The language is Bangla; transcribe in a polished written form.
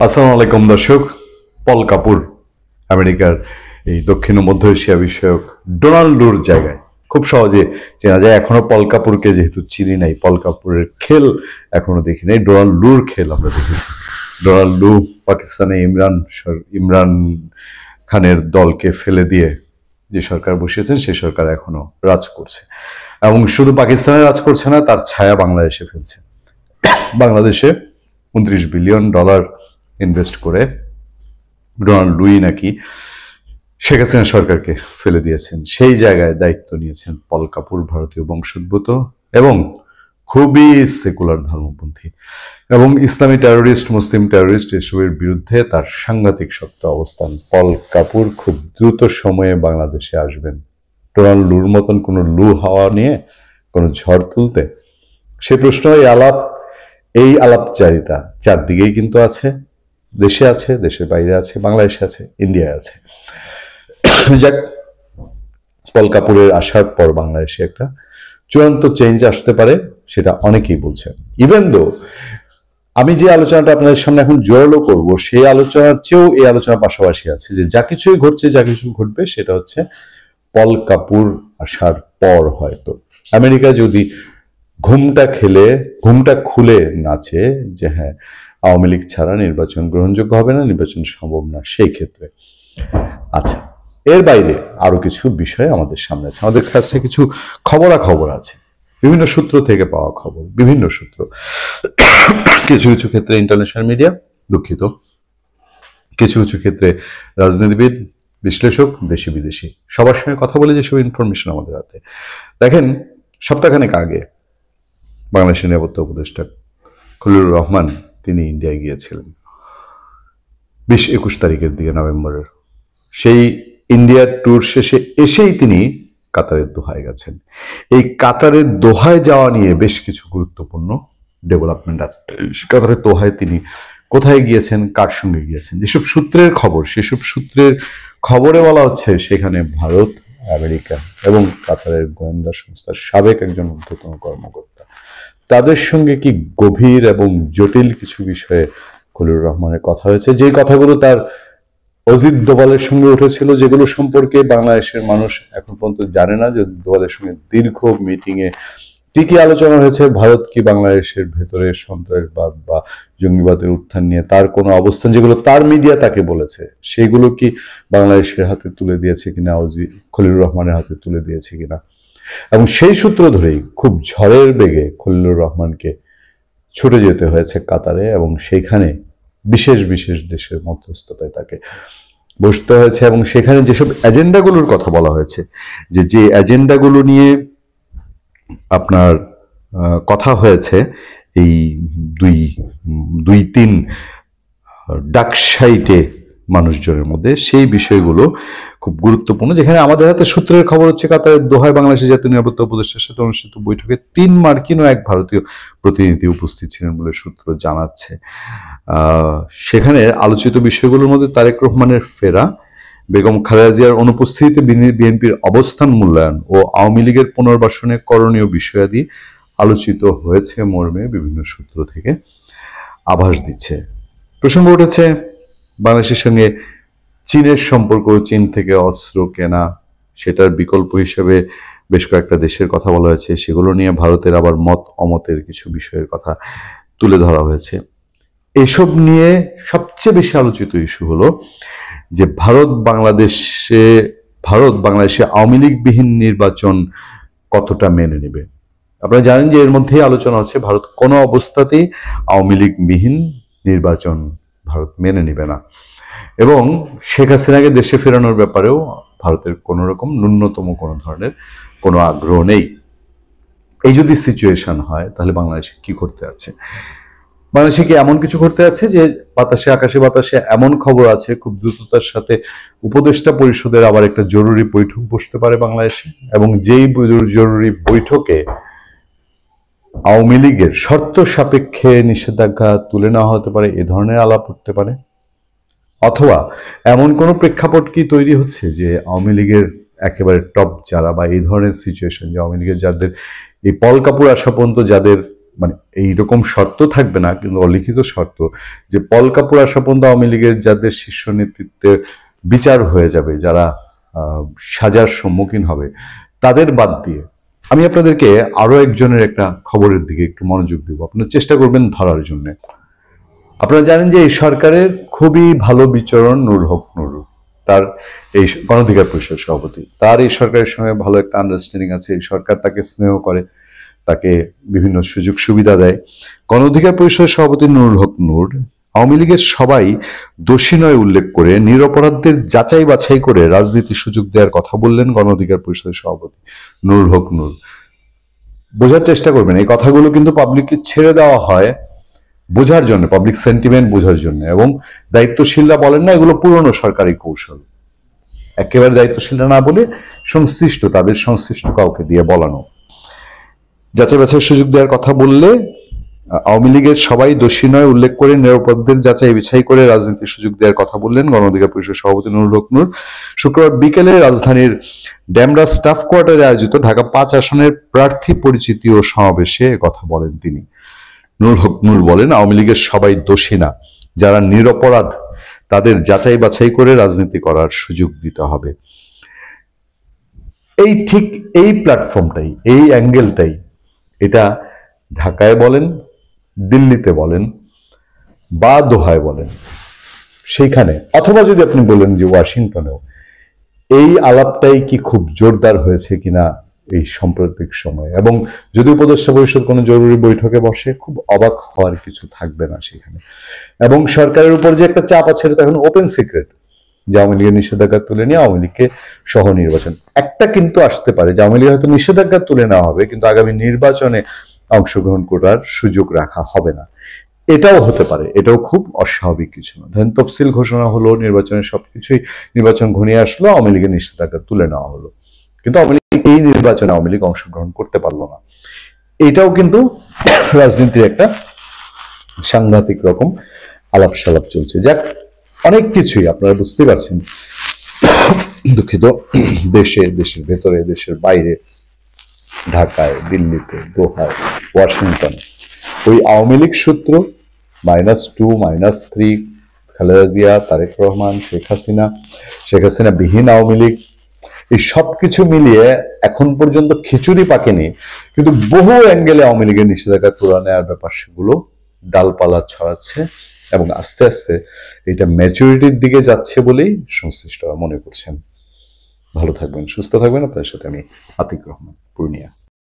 আসসালামু আলাইকুম দর্শক। পল কাপুর আমেরিকার এই দক্ষিণ ও মধ্য এশিয়া বিষয়ক ডোনাল্ডোর জায়গায় খুব সহজে চেনা যায়। এখনো পল কাপুরকে যেহেতু চিনি নাই, পল কাপুরের খেল এখনো দেখি নাই, ডোনাল্ডোর খেল আমরা দেখেছি। ডোনাল্ডো পাকিস্তানে ইমরান খানের দলকে ফেলে দিয়ে যে সরকার বসিয়েছেন সেই সরকার এখনো রাজ করছে, এবং শুধু পাকিস্তানে রাজ করছে না, তার ছায়া বাংলাদেশে ফেলছে। বাংলাদেশে $29 বিলিয়ন ইনভেস্ট করে ডোনাল্ড লুই নাকি শেখ হাসিনা সরকারকে ফেলে দিয়েছেন। সেই জায়গায় দায়িত্ব নিয়েছেন পল কাপুর, ভারতীয় বংশোদ্ভূত এবং খুবই সেকুলার ধর্মপন্থী এবং ইসলামী টেরোরিস্ট, মুসলিম টেরোরিস্ট এসবের বিরুদ্ধে তার সাংঘাতিক শক্ত অবস্থান। পল কাপুর খুব দ্রুত সময়ে বাংলাদেশে আসবেন ডোনাল্ড লুর মতন কোনো লু হাওয়া নিয়ে কোনো ঝড় তুলতে। সে প্রশ্ন, এই আলাপচারিতা চারদিকেই কিন্তু আছে, দেশে আছে, দেশের বাইরে আছে, বাংলাদেশে আছে, ইন্ডিয়ায় আছে। যাক, পল কাপুরের আসার পর বাংলাদেশে একটা চূড়ান্ত চেঞ্জ আসতে পারে, সেটা অনেকেই বলছেন। ইভেন দো আমি যে আলোচনাটা আপনাদের সামনে এখন জোরালো করব, সেই আলোচনার চেয়েও এই আলোচনার পাশাপাশি আছে যে যা কিছুই ঘটছে, যা কিছু ঘটবে, সেটা হচ্ছে পল কাপুর আসার পর হয়তো আমেরিকা যদি ঘুমটা খুলে নাচে যে হ্যাঁ, আওয়ামী লীগ ছাড়া নির্বাচন গ্রহণযোগ্য হবে না, নির্বাচন সম্ভব না, সেই ক্ষেত্রে। আচ্ছা, এর বাইরে আরো কিছু বিষয় আমাদের সামনে আছে, আমাদের কাছে কিছু খবরাখবর আছে, বিভিন্ন সূত্র থেকে পাওয়া খবর, বিভিন্ন সূত্র, কিছু কিছু ক্ষেত্রে ইন্টারন্যাশনাল মিডিয়া, দুঃখিত, কিছু কিছু ক্ষেত্রে রাজনীতিবিদ, বিশ্লেষক, দেশি বিদেশি, সবার সঙ্গে কথা বলে যেসব ইনফরমেশন আমাদের হাতে। দেখেন, সপ্তাহখানেক আগে বাংলাদেশের নিরাপত্তা উপদেষ্টা খলিলুর রহমান তিনি ইন্ডিয়ায় গিয়েছিলেন 20-21 তারিখের দিকে নভেম্বরের। সেই ইন্ডিয়ার ট্যুর শেষে এসেই তিনি কাতারের দোহায় গেছেন। এই কাতারের দোহায় যাওয়া নিয়ে বেশ কিছু গুরুত্বপূর্ণ ডেভেলপমেন্ট আছে। কাতারের দোহায় তিনি কোথায় গিয়েছেন, কার সঙ্গে গিয়েছেন, যেসব সূত্রের খবর, সেসব সূত্রের খবরে বলা হচ্ছে সেখানে ভারত, আমেরিকা এবং কাতারের গোয়েন্দা সংস্থার সাবেক একজন ঊর্ধ্বতন কর্মকর্তা, তাদের সঙ্গে কি গভীর এবং জটিল কিছু বিষয়ে খলিলুর রহমানের কথা হয়েছে, যে কথাগুলো তার অজিত দোভালের সঙ্গে উঠেছিল, যেগুলো সম্পর্কে বাংলাদেশের মানুষ এখন পর্যন্ত জানে না। যে দোভালের সঙ্গে দীর্ঘ মিটিংয়ে কি কি আলোচনা হয়েছে, ভারত কি বাংলাদেশের ভেতরে সন্ত্রাসবাদ বা জঙ্গিবাদের উত্থান নিয়ে তার কোনো অবস্থান, যেগুলো তার মিডিয়া তাকে বলেছে, সেগুলো কি বাংলাদেশের হাতে তুলে দিয়েছে কিনা, খলিলুর রহমানের হাতে তুলে দিয়েছে কিনা। এবং সেই সূত্র ধরেই খুব ঝড়ের বেগে খলিলুর রহমানকে ছুটে যেতে হয়েছে কাতারে, এবং সেইখানে বিশেষ বিশেষ দেশের মধ্যস্থতায় তাকে বসতে হয়েছে, এবং সেখানে যেসব এজেন্ডাগুলোর কথা বলা হয়েছে, যে এজেন্ডাগুলো নিয়ে আপনার কথা হয়েছে এই দুই তিন ডাকসাইটে মানুষজনের মধ্যে, সেই বিষয়গুলো খুব গুরুত্বপূর্ণ। যেখানে আমাদের হাতে সূত্রের খবর হচ্ছে কাতারের দোহায় বাংলাদেশের জাতীয় নিরাপত্তা উপদেষ্টার সাথে অনুষ্ঠিত বৈঠকে 3 মার্কিন ও 1 ভারতীয় প্রতিনিধি উপস্থিত ছিলেন বলে সূত্র জানাচ্ছে। সেখানে আলোচিত বিষয়গুলোর মধ্যে তারেক রহমানের ফেরা, বেগম খালেদা জিয়ার অনুপস্থিতিতে বিএনপির অবস্থান মূল্যায়ন ও আওয়ামী লীগের পুনর্বাসনে করণীয় বিষয়াদি আলোচিত হয়েছে মর্মে বিভিন্ন সূত্র থেকে আভাস দিচ্ছে। প্রসঙ্গ উঠেছে বাংলাদেশের সঙ্গে চীনের সম্পর্ক, চীন থেকে অস্ত্র কেনা, সেটার বিকল্প হিসেবে বেশ কয়েকটা দেশের কথা বলা হয়েছে, সেগুলো নিয়ে ভারতের আবার মত অমতের কিছু বিষয়ের কথা তুলে ধরা হয়েছে। এসব নিয়ে সবচেয়ে বেশি আলোচিত ইস্যু হলো যে ভারত বাংলাদেশে আওয়ামী লীগবিহীন নির্বাচন কতটা মেনে নেবে। আপনারা জানেন যে এর মধ্যেই আলোচনা হচ্ছে ভারত কোনো অবস্থাতেই আওয়ামী লীগবিহীন নির্বাচন ভারত মেনে নেবে না, এবং শেখ হাসিনাকে দেশে ফেরানোর ব্যাপারেও ভারতের কোনো রকম ন্যূনতম কোনো ধরনের কোনো আগ্রহ নেই। এই যদি সিচুয়েশন হয়, তাহলে বাংলাদেশে কি করতে আছে? বাংলাদেশে কি এমন কিছু করতে আছে যে আকাশে বাতাসে এমন খবর আছে খুব দ্রুততার সাথে উপদেষ্টা পরিষদের আবার একটা জরুরি বৈঠক বসতে পারে বাংলাদেশে, এবং যেই জরুরি বৈঠকে আওয়ামী লীগের শর্ত সাপেক্ষে নিষেধাজ্ঞা তুলে নেওয়া হতে পারে, এ ধরনের আলাপ উঠতে পারে। অথবা এমন কোনো প্রেক্ষাপট কি তৈরি হচ্ছে যে আওয়ামী লীগের একেবারে টপ যারা, বা এই ধরনের সিচুয়েশন যে আওয়ামী লীগের যাদের এই পল কাপুর আসা পর্যন্ত যাদের মানে এইরকম শর্ত থাকবে না, কিন্তু অলিখিত শর্ত যে পল কাপুর আসা পর্যন্ত আওয়ামী লীগের যাদের শীর্ষ নেতৃত্বের বিচার হয়ে যাবে, যারা সাজার সম্মুখীন হবে, তাদের বাদ দিয়ে আমি আপনাদেরকে আরো একজনের একটা খবরের দিকে একটু মনোযোগ দিব, আপনারা চেষ্টা করবেন ধরার জন্য। আপনারা জানেন যে এই সরকারের খুবই ভালো বিচরণ নুরুল হক নুরু, তার এই গণঅধিকার পরিষদের সভাপতি, তার এই সরকারের সঙ্গে ভালো একটা আন্ডারস্ট্যান্ডিং আছে। এই সরকার তাকে স্নেহ করে, তাকে বিভিন্ন সুযোগ সুবিধা দেয়। গণঅধিকার পরিষদের সভাপতি নুরুল হক নূর আওয়ামী লীগের সবাই দোষী নয় উল্লেখ করে নিরপরাধদের যাচাই বাছাই করে রাজনীতির সুযোগ দেওয়ার কথা বললেন গণঅধিকার পরিষদের সভাপতি নুরুল হক নূর। বোঝার চেষ্টা করবেন, এই কথাগুলো কিন্তু পাবলিককে ছেড়ে দেওয়া হয় বোঝার জন্য, পাবলিক সেন্টিমেন্ট বোঝার জন্য, এবং দায়িত্বশীলরা বলেন না এগুলো পুরনো সরকারি কৌশল। একেবারে দায়িত্বশীলরা না বলে সংশ্লিষ্ট, তাদের সংশ্লিষ্ট কাউকে দিয়ে বলানো। যাচাই বাছাইয়ের সুযোগ দেওয়ার কথা বললে আওয়ামী লীগের সবাই দোষী নয় উল্লেখ করে নিরাপরাধদের যাচাই বাছাই করে রাজনীতির সুযোগ দেওয়ার কথা বললেন গণঅধিকার পরিষদের সভাপতি নুরুল হক নূর। শুক্রবার বিকেলে রাজধানীর ডেমরা স্টাফ কোয়ার্টারে আয়োজিত ঢাকা 5 আসনের প্রার্থী পরিচিতি ও সমাবেশে কথা বলেন তিনি। নুরুল হক নূর বলেন, আওয়ামী লীগের সবাই দোষী না, যারা নিরপরাধ তাদের যাচাই বাছাই করে রাজনীতি করার সুযোগ দিতে হবে। এই ঠিক এই প্ল্যাটফর্মটাই, এই অ্যাঙ্গেলটাই, এটা ঢাকায় বলেন, দিল্লিতে বলেন বা দোহায় বলেন, সেইখানে, অথবা যদি আপনি বলেন যে ওয়াশিংটনেও, এই আলাপটাই কি খুব জোরদার হয়েছে কিনা এই সাম্প্রতিক সময়ে। এবং যদি উপদেষ্টা পরিষদ কোনো জরুরি বৈঠকে বসে, খুব অবাক হওয়ার কিছু থাকবে না সেখানে। এবং সরকারের উপর যে একটা চাপ আছে, এটা এখন ওপেন সিক্রেট, যে আওয়ামী লীগের নিষেধাজ্ঞা তুলে নিয়ে আওয়ামী লীগকে সহ নির্বাচন একটা কিন্তু আসতে পারে, যে আওয়ামী লীগ হয়তো নিষেধাজ্ঞা তুলে নেওয়া হবে, কিন্তু আগামী নির্বাচনে অংশগ্রহণ করার সুযোগ রাখা হবে না। এটাও হতে পারে, এটাও খুব অস্বাভাবিক কিছু না। ধরেন তফসিল ঘোষণা হলো, নির্বাচনের সবকিছুই, নির্বাচন ঘনিয়ে আসলো, আওয়ামী লীগের নিষেধাজ্ঞা তুলে নেওয়া হলো, কিন্তু আওয়ামী লীগ এই নির্বাচনে আওয়ামী লীগ অংশগ্রহণ করতে পারলো না। এটাও কিন্তু রাজনীতির একটা সাংঘাতিক রকম আলাপ সালাপ চলছে। যাক, অনেক কিছুই আপনারা বুঝতে পারছেন, দুঃখিত, দেশে, দেশের ভেতরে, দেশের বাইরে, ঢাকায়, দিল্লিতে, দোহায়, ওয়াশিংটন, ওই আওয়ামী লীগ সূত্র, -2, -3, খালেদা জিয়া, তারেক রহমান, শেখ হাসিনা বিহীন আওয়ামী লীগ, এই সবকিছু মিলিয়ে এখন পর্যন্ত খিচুড়ি পাকেনি, কিন্তু বহু অ্যাঙ্গেলে আওয়ামী লীগের নিষেধাজ্ঞা তুলে নেওয়ার ব্যাপার সেগুলো ডালপালা ছড়াচ্ছে, এবং আস্তে আস্তে এটা ম্যাচুরিটির দিকে যাচ্ছে বলেই সংশ্লিষ্টরা মনে করছেন। ভালো থাকবেন, সুস্থ থাকবেন। আপনাদের সাথে আমি আতিক রহমান, পূর্ণিয়া।